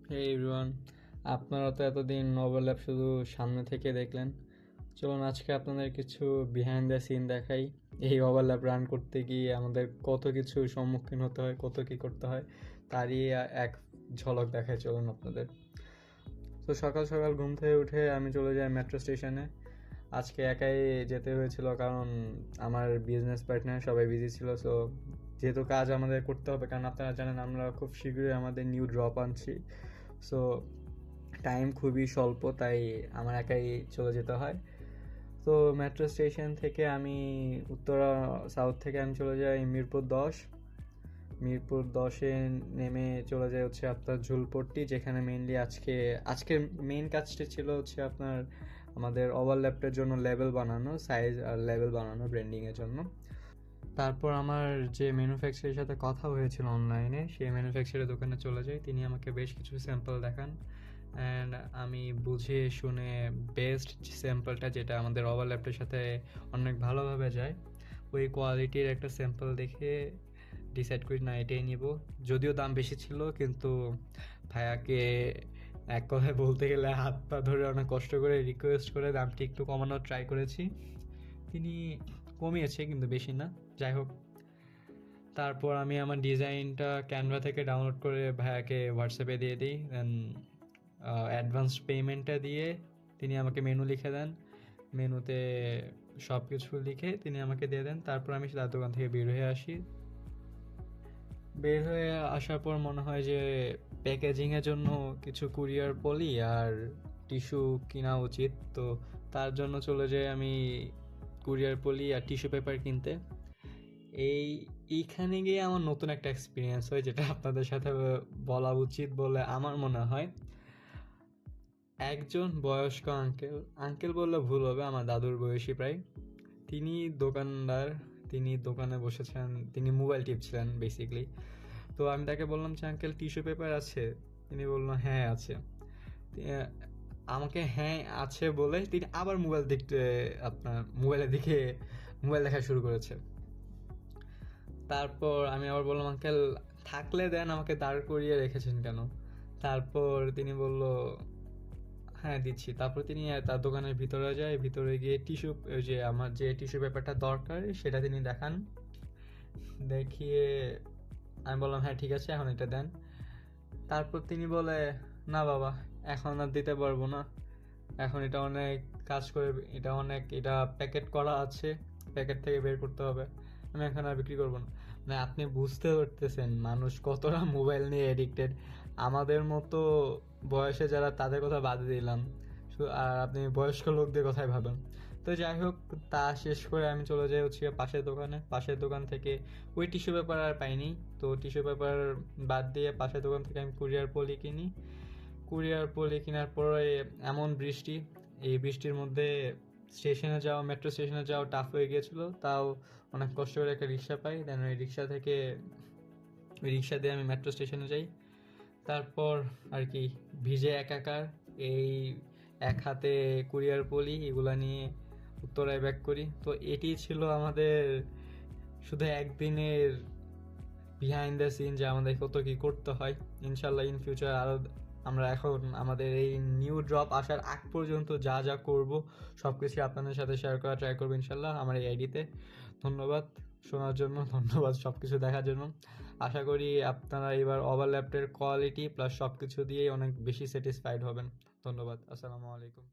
হে everyone, আপনারা তো এতদিন ওভারল্যাপ শুধু সামনে থেকে দেখলেন। চলুন আজকে আপনাদের কিছু বিহাইন্ড দ্য সিন দেখাই। এই ওভারল্যাপ রান করতে গিয়ে আমাদের কত কিছু সম্মুখীন হতে হয়, কত কী করতে হয়, তারই এক ঝলক দেখায়। চলুন আপনাদের। তো সকাল সকাল ঘুম থেকে উঠে আমি চলে যাই মেট্রো স্টেশনে। আজকে একাই যেতে হয়েছিল, কারণ আমার বিজনেস পার্টনার সবাই বিজি ছিল। সো যেহেতু কাজ আমাদের করতে হবে, কারণ আপনারা জানেন আমরা খুব শীঘ্রই আমাদের নিউ ড্রপ আনছি। সো টাইম খুবই স্বল্প, তাই আমার একাই চলে যেতে হয়। তো মেট্রো স্টেশন থেকে আমি উত্তরা সাউথ থেকে আমি চলে যাই মিরপুর 10-এ নেমে চলে যায় হচ্ছে আপনার ঝুলপট্টি, যেখানে মেইনলি আজকের মেইন কাজটা ছিল হচ্ছে আপনার আমাদের ওভারল্যাপের জন্য লেবেল বানানো, সাইজ আর লেবেল বানানো ব্র্যান্ডিংয়ের জন্য। তারপর আমার যে ম্যানুফ্যাকচারের সাথে কথা হয়েছিল অনলাইনে, সেই ম্যানুফ্যাকচারের দোকানে চলে যাই। তিনি আমাকে বেশ কিছু স্যাম্পল দেখান অ্যান্ড আমি বুঝে শুনে বেস্ট স্যাম্পলটা, যেটা আমাদের ওভারল্যাপের সাথে অনেক ভালোভাবে যায়, ওই কোয়ালিটির একটা স্যাম্পল দেখে ডিসাইড করি না এটাই নিব। যদিও দাম বেশি ছিল, কিন্তু ভাইয়াকে এক কথায় বলতে গেলে হাত পা ধরে অনেক কষ্ট করে রিকোয়েস্ট করে দামটি একটু কমানোর ট্রাই করেছি। তিনি কমিয়েছে, কিন্তু বেশি না। যাই হোক, তারপর আমি আমার ডিজাইনটা ক্যানভা থেকে ডাউনলোড করে ভাইয়াকে হোয়াটসঅ্যাপে দিয়ে দিই। দেন অ্যাডভান্স পেমেন্টটা দিয়ে তিনি আমাকে মেনু লিখে দেন। মেনুতে সব কিছু লিখে তিনি আমাকে দিয়ে দেন। তারপর আমি তার দোকান থেকে বের হয়ে আসি। বের হয়ে আসার পর মনে হয় যে প্যাকেজিংয়ের জন্য কিছু কুরিয়ার পলি আর টিস্যু কেনা উচিত। তো তার জন্য চলে যাই আমি কুরিয়ার পলি আর টিস্যু পেপার কিনতে। এইখানে গিয়ে আমার নতুন একটা এক্সপিরিয়েন্স হয়, যেটা আপনাদের সাথে বলা উচিত বলে আমার মনে হয়। একজন বয়স্ক আঙ্কেল বললে ভুল হবে, আমার দাদুর বয়সী প্রায়। তিনি দোকানদার, তিনি দোকানে বসেছেন, তিনি মোবাইল টিপছিলেন বেসিকলি। তো আমি তাকে বললাম যে আঙ্কেল টিস্যু পেপার আছে? তিনি বলল হ্যাঁ আছে। আমাকে হ্যাঁ আছে বলে তিনি আবার মোবাইল দেখা শুরু করেছে। তারপর আমি আবার বললাম আঙ্কেল থাকলে দেন, আমাকে দাঁড় করিয়ে রেখেছেন কেন? তারপর তিনি বলল হ্যাঁ দিচ্ছি। তারপর তিনি তার দোকানের ভিতরে যায়, ভিতরে গিয়ে যে আমার যে টিস্যু পেপারটা দরকার সেটা তিনি দেখান। দেখিয়ে আমি বললাম হ্যাঁ ঠিক আছে, এখন এটা দেন। তারপর তিনি বলে না বাবা, এখন আর দিতে পারবো না, এখন এটা অনেক কাজ করে, এটা প্যাকেট করা আছে, প্যাকেট থেকে বের করতে হবে, আমি এখন আর বিক্রি করবো না। মানে আপনি বুঝতে পারতেছেন মানুষ কতটা মোবাইল নিয়ে এডিক্টেড। আমাদের মতো বয়সে যারা, তাদের কথা বাদে দিলাম, আর আপনি বয়স্ক লোকদের কথাই ভাবেন। তো যাই হোক, তা শেষ করে আমি চলে যাই হচ্ছে পাশের দোকান থেকে ওই টিস্যু পেপার আর পাইনি। তো টিস্যু পেপার বাদ দিয়ে পাশের দোকান থেকে আমি কুরিয়ার পলি কেনার পরে এমন বৃষ্টি, এই বৃষ্টির মধ্যে মেট্রো স্টেশনে যাওয়া টাফ হয়ে গিয়েছিল। তাও অনেক কষ্ট করে একটা রিক্সা পাই। দেন ওই রিক্সা দিয়ে আমি মেট্রো স্টেশনে যাই। তারপর আর কি ভিজে একাকার, এই এক হাতে কুরিয়ার পলি এগুলা নিয়ে উত্তরায় ব্যাক করি। তো এটি ছিল আমাদের শুধু একদিনের বিহাইন্ড দ্য সিন, যে আমাদের কত কি করতে হয়। ইনশাল্লাহ ইন ফিউচার আরও আমরা এখন আমাদের এই নিউ ড্রপ আসার আগ পর্যন্ত যা যা করব সব কিছু আপনাদের সাথে শেয়ার করা ট্রাই করবো ইনশাল্লাহ আমার এই আইডিতে। ধন্যবাদ শোনার জন্য, ধন্যবাদ সব কিছু দেখার জন্য। আশা করি আপনারা এবার ওভারল্যাপের কোয়ালিটি প্লাস সব কিছু দিয়েই অনেক বেশি স্যাটিসফাইড হবেন। ধন্যবাদ। আসসালামু আলাইকুম।